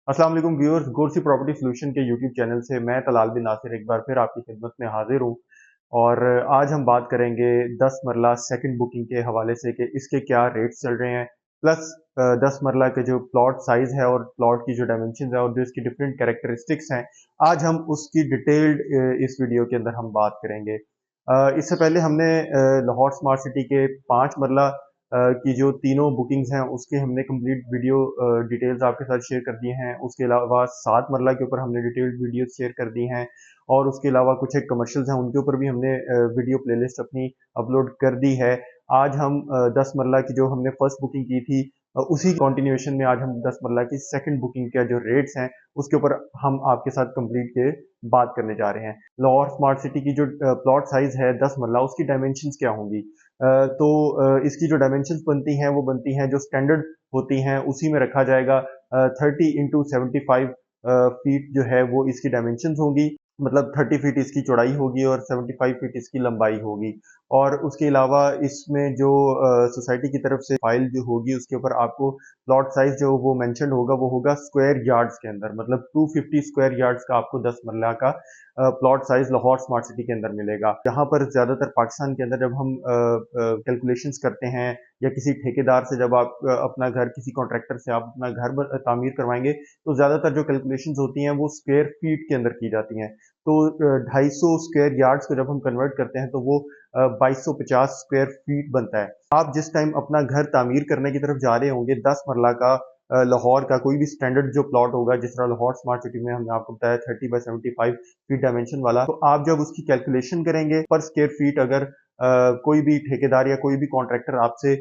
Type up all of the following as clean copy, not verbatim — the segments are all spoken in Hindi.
अस्सलाम वालेकुम व्यूअर्स, गोरसी प्रॉपर्टी सॉल्यूशन के यूट्यूब चैनल से मैं तलाल बिन नासिर एक बार फिर आपकी खिदमत में हाजिर हूँ। और आज हम बात करेंगे 10 मरला सेकंड बुकिंग के हवाले से कि इसके क्या रेट्स चल रहे हैं, प्लस 10 मरला के जो प्लॉट साइज है और प्लॉट की जो डायमेंशन है और जो इसकी डिफरेंट कैरेक्टरिस्टिक्स हैं, आज हम उसकी डिटेल्ड इस वीडियो के अंदर हम बात करेंगे। इससे पहले हमने लाहौर स्मार्ट सिटी के 5 मरला की जो तीनों बुकिंग्स हैं उसके हमने कंप्लीट वीडियो डिटेल्स आपके साथ शेयर कर दिए हैं। उसके अलावा 7 मरला के ऊपर हमने डिटेल्ड वीडियोस शेयर कर दी हैं और उसके अलावा कुछ एक कमर्शियल्स हैं उनके ऊपर भी हमने वीडियो प्लेलिस्ट अपनी अपलोड कर दी है। आज हम 10 मरला की जो हमने फर्स्ट बुकिंग की थी उसी कंटिन्यूएशन में आज हम 10 मरला की सेकंड बुकिंग के जो रेट्स हैं उसके ऊपर हम आपके साथ कंप्लीट के बात करने जा रहे हैं। लाहौर स्मार्ट सिटी की जो प्लॉट साइज है 10 मरला, उसकी डायमेंशंस क्या होंगी। इसकी जो डायमेंशंस बनती हैं वो बनती हैं जो स्टैंडर्ड होती हैं उसी में रखा जाएगा। 30 × 75 फीट जो है वो इसकी डायमेंशंस होंगी, मतलब 30 फीट इसकी चौड़ाई होगी और 75 फीट इसकी लंबाई होगी। और उसके अलावा इसमें जो सोसाइटी की तरफ से फाइल जो होगी उसके ऊपर आपको प्लॉट साइज जो वो मेंशन होगा वो होगा स्क्वायर यार्ड्स के अंदर, मतलब 250 स्क्वायर यार्ड्स का आपको 10 मरला का plot size Lahore smart city के अंदर मिलेगा। यहाँ पर ज्यादातर पाकिस्तान के अंदर जब हम कैलकुलेशंस करते हैं या किसी ठेकेदार से जब आप अपना घर, किसी कॉन्ट्रैक्टर से आप अपना घर तामीर करवाएंगे तो ज्यादातर जो कैलकुलेशंस होती हैं वो स्क्वायर फीट के अंदर की जाती हैं। तो 250 स्क्वायर यार्ड्स को जब हम कन्वर्ट करते हैं तो वो 2250 स्क्वायर फीट बनता है। आप जिस टाइम अपना घर तामीर करने की तरफ जा रहे होंगे 10 मरला का लाहौर का कोई भी स्टैंडर्ड जो प्लॉट होगा, जिस तरह लाहौर स्मार्ट सिटी में हमने आपको बताया 30 × 75 फीट डायमेंशन वाला, तो आप जब उसकी कैलकुलेशन करेंगे पर स्क्वायर फीट अगर कोई भी ठेकेदार या कोई भी कॉन्ट्रैक्टर आपसे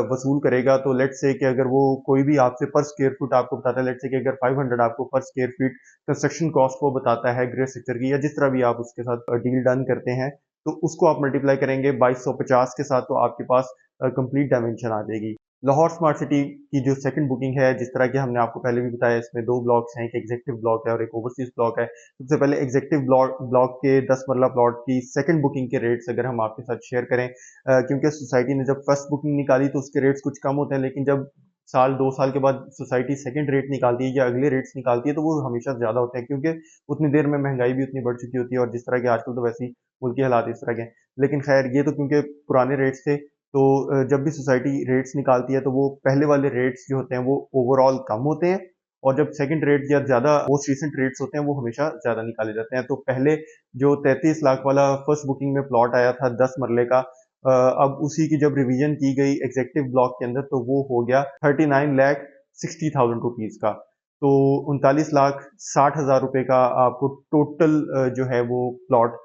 वसूल करेगा तो लेट से कि अगर वो कोई भी आपसे पर स्क्वायर फुट आपको बताता है, लेट से कि अगर 500 आपको पर स्क्वायर फीट कंस्ट्रक्शन कॉस्ट वो बताता है ग्रे स्ट्रक्चर की, या जिस तरह भी आप उसके साथ डील डन करते हैं, तो उसको आप मल्टीप्लाई करेंगे 2250 के साथ तो आपके पास कंप्लीट डायमेंशन आ जाएगी। लाहौर स्मार्ट सिटी की जो सेकंड बुकिंग है, जिस तरह की हमने आपको पहले भी बताया, इसमें दो ब्लॉक्स हैं, एक एग्जेक्टिव ब्लॉक है और एक ओवरसीज ब्लॉक है। सबसे पहले एग्जेक्टिव ब्लॉक के 10 मरला प्लॉट की सेकंड बुकिंग के रेट्स अगर हम आपके साथ शेयर करें, क्योंकि सोसाइटी ने जब फर्स्ट बुकिंग निकाली तो उसके रेट्स कुछ कम होते हैं, लेकिन जब साल 2 साल के बाद सोसाइटी सेकंड रेट निकालती है या अगले रेट्स निकालती है तो वो हमेशा ज्यादा होते हैं, क्योंकि उतनी देर में महंगाई भी उतनी बढ़ चुकी होती है और जिस तरह के आजकल तो वैसे ही मुल्क के हालात इस तरह के हैं। लेकिन खैर, ये तो क्योंकि पुराने रेट्स थे, तो जब भी सोसाइटी रेट्स निकालती है तो वो पहले वाले रेट्स जो होते हैं वो ओवरऑल कम होते हैं, और जब सेकंड रेट या ज्यादा मोस्ट रिसेंट रेट्स होते हैं वो हमेशा ज्यादा निकाले जाते हैं। तो पहले जो 33 लाख वाला फर्स्ट बुकिंग में प्लॉट आया था 10 मरले का, अब उसी की जब रिवीजन की गई एग्जेक्टिव ब्लॉक के अंदर तो वो हो गया 39,60,000 रुपीज का। तो 39,60,000 रुपए का आपको टोटल जो है वो प्लॉट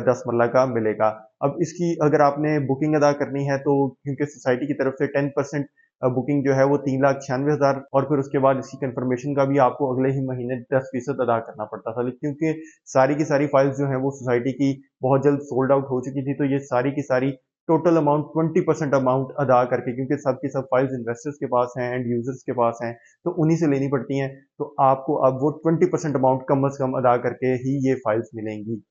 10 मरला का मिलेगा। अब इसकी अगर आपने बुकिंग अदा करनी है तो क्योंकि सोसाइटी की तरफ से 10% बुकिंग जो है वो 3,96,000, और फिर उसके बाद इसकी कंफर्मेशन का भी आपको अगले ही महीने 10% अदा करना पड़ता था, लेकिन क्योंकि सारी की सारी फाइल्स जो है वो सोसाइटी की बहुत जल्द सोल्ड आउट हो चुकी थी, तो ये सारी की सारी टोटल अमाउंट 20% अमाउंट अदा करके, क्योंकि सब की सब फाइल्स इन्वेस्टर्स के पास हैं, एंड यूजर्स के पास हैं, तो उन्हीं से लेनी पड़ती हैं, तो आपको अब वो 20% अमाउंट कम अज कम अदा करके ही ये फाइल्स मिलेंगी।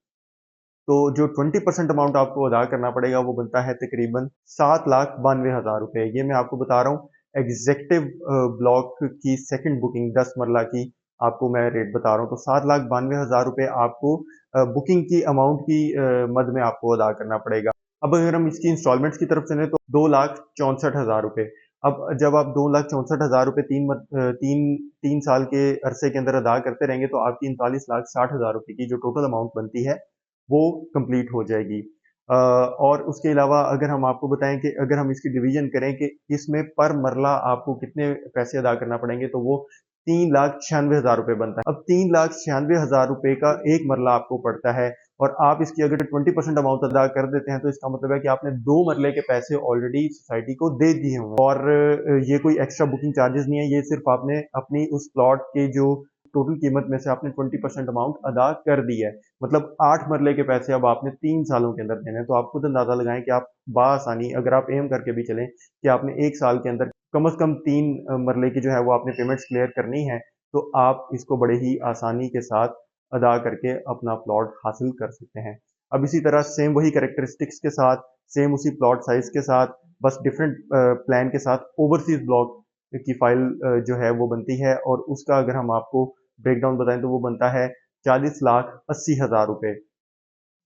तो जो 20% अमाउंट आपको अदा करना पड़ेगा वो बनता है तकरीबन 7,92,000 रुपए। ये मैं आपको बता रहा हूँ एग्जेक्टिव ब्लॉक की सेकंड बुकिंग 10 मरला की आपको मैं रेट बता रहा हूँ। तो 7,92,000 रुपए आपको बुकिंग की अमाउंट की मद में आपको अदा करना पड़ेगा। अब अगर हम इसकी इंस्टॉलमेंट्स की तरफ चले तो 2,64,000 रुपए। अब जब आप 2,64,000 रुपए तीन साल के अरसे के अंदर अदा करते रहेंगे तो आपकी 39,60,000 रुपए की जो टोटल अमाउंट बनती है वो कंप्लीट हो जाएगी। और उसके अलावा अगर हम आपको बताएं कि अगर हम इसकी डिवीजन करें कि इसमें पर मरला आपको कितने पैसे अदा करना पड़ेंगे, तो वो 3,96,000 रुपए बनता है। अब 3,96,000 रुपए का एक मरला आपको पड़ता है, और आप इसकी अगर 20% अमाउंट अदा कर देते हैं तो इसका मतलब है कि आपने 2 मरले के पैसे ऑलरेडी सोसाइटी को दे दिए होंगे, और ये कोई एक्स्ट्रा बुकिंग चार्जेस नहीं है, ये सिर्फ आपने अपनी उस प्लॉट के जो टोटल कीमत में से आपने 20% अमाउंट अदा कर दी है। मतलब 8 मरले के पैसे अब आपने 3 सालों के अंदर देने हैं। तो आप खुद अंदाजा लगाएं कि आप बासानी अगर आप एम करके भी चलें कि आपने एक साल के अंदर कम से कम 3 मरले की जो है वो आपने पेमेंट्स क्लियर करनी है, तो आप इसको बड़े ही आसानी के साथ अदा करके अपना प्लॉट हासिल कर सकते हैं। अब इसी तरह सेम वही कैरेक्टरिस्टिक्स के साथ, सेम उसी प्लॉट साइज के साथ, बस डिफरेंट प्लान के साथ ओवरसीज ब्लॉक की फाइल जो है वो बनती है, और उसका अगर हम आपको ब्रेकडाउन बताएं तो वो बनता है 40,80,000 रुपये।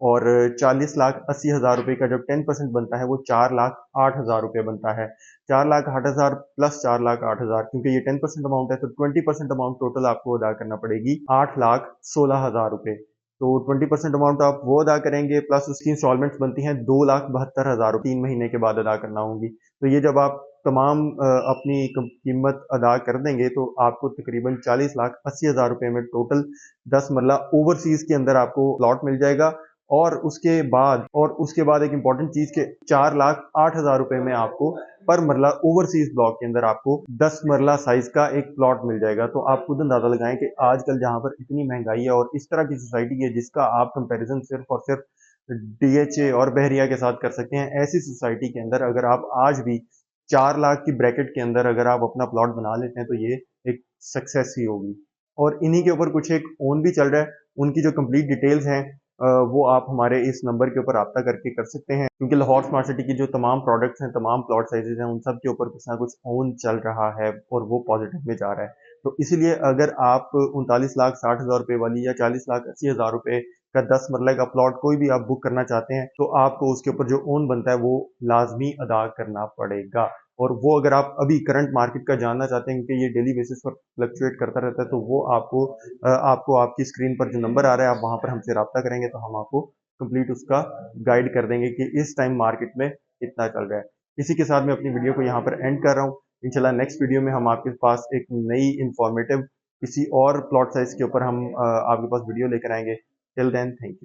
और 40,80,000 रुपये का जब 10% बनता है वो 4,08,000 रुपये बनता है। 4,08,000 प्लस 4,08,000, क्योंकि ये 10% अमाउंट है तो 20% अमाउंट टोटल आपको अदा करना पड़ेगी 8,16,000 रुपये। तो 20% अमाउंट आप वो अदा करेंगे, प्लस उसकी इंस्टॉलमेंट्स बनती हैं 2,72,000 3 महीने के बाद अदा करना होंगी। तो ये जब आप तमाम अपनी कीमत अदा कर देंगे तो आपको तकरीबन 40,80,000 रुपये में टोटल 10 मरला ओवरसीज के अंदर आपको प्लॉट मिल जाएगा। और उसके बाद एक इंपॉर्टेंट चीज के 4,08,000 रुपये में आपको पर मरला ओवरसीज ब्लॉक के अंदर आपको 10 मरला साइज का एक प्लॉट मिल जाएगा। तो आप खुद अंदाजा लगाएं कि आजकल जहां पर इतनी महंगाई है और इस तरह की सोसाइटी है जिसका आप कंपैरिजन सिर्फ और सिर्फ डीएचए और बहरिया के साथ कर सकते हैं, ऐसी सोसाइटी के अंदर अगर आप आज भी 4 लाख की ब्रैकेट के अंदर अगर आप अपना प्लॉट बना लेते हैं तो ये एक सक्सेस ही होगी। और इन्हीं के ऊपर कुछ एक ओन भी चल रहा है, उनकी जो कंप्लीट डिटेल्स हैं वो आप हमारे इस नंबर के ऊपर रब्ता करके कर सकते हैं, क्योंकि लाहौर स्मार्ट सिटी की जो तमाम प्रोडक्ट्स हैं, तमाम प्लॉट साइजेस हैं, उन सब के ऊपर कुछ ना कुछ ओन चल रहा है और वो पॉजिटिव में जा रहा है। तो इसीलिए अगर आप 39,60,000 रुपये वाली या 40,80,000 रुपये का 10 मरले का प्लॉट कोई भी आप बुक करना चाहते हैं तो आपको उसके ऊपर जो ओन बनता है वो लाजमी अदा करना पड़ेगा। और वो अगर आप अभी करंट मार्केट का जानना चाहते हैं क्योंकि ये डेली बेसिस पर फ्लक्चुएट करता रहता है, तो वो आपको आपकी स्क्रीन पर जो नंबर आ रहा है आप वहां पर हमसे रब्ता करेंगे तो हम आपको कंप्लीट उसका गाइड कर देंगे कि इस टाइम मार्केट में कितना चल रहा है। इसी के साथ मैं अपनी वीडियो को यहाँ पर एंड कर रहा हूँ। इंशाल्लाह नेक्स्ट वीडियो में हम आपके पास एक नई इंफॉर्मेटिव किसी और प्लॉट साइज के ऊपर हम आपके पास वीडियो लेकर आएंगे। Till then, thank you.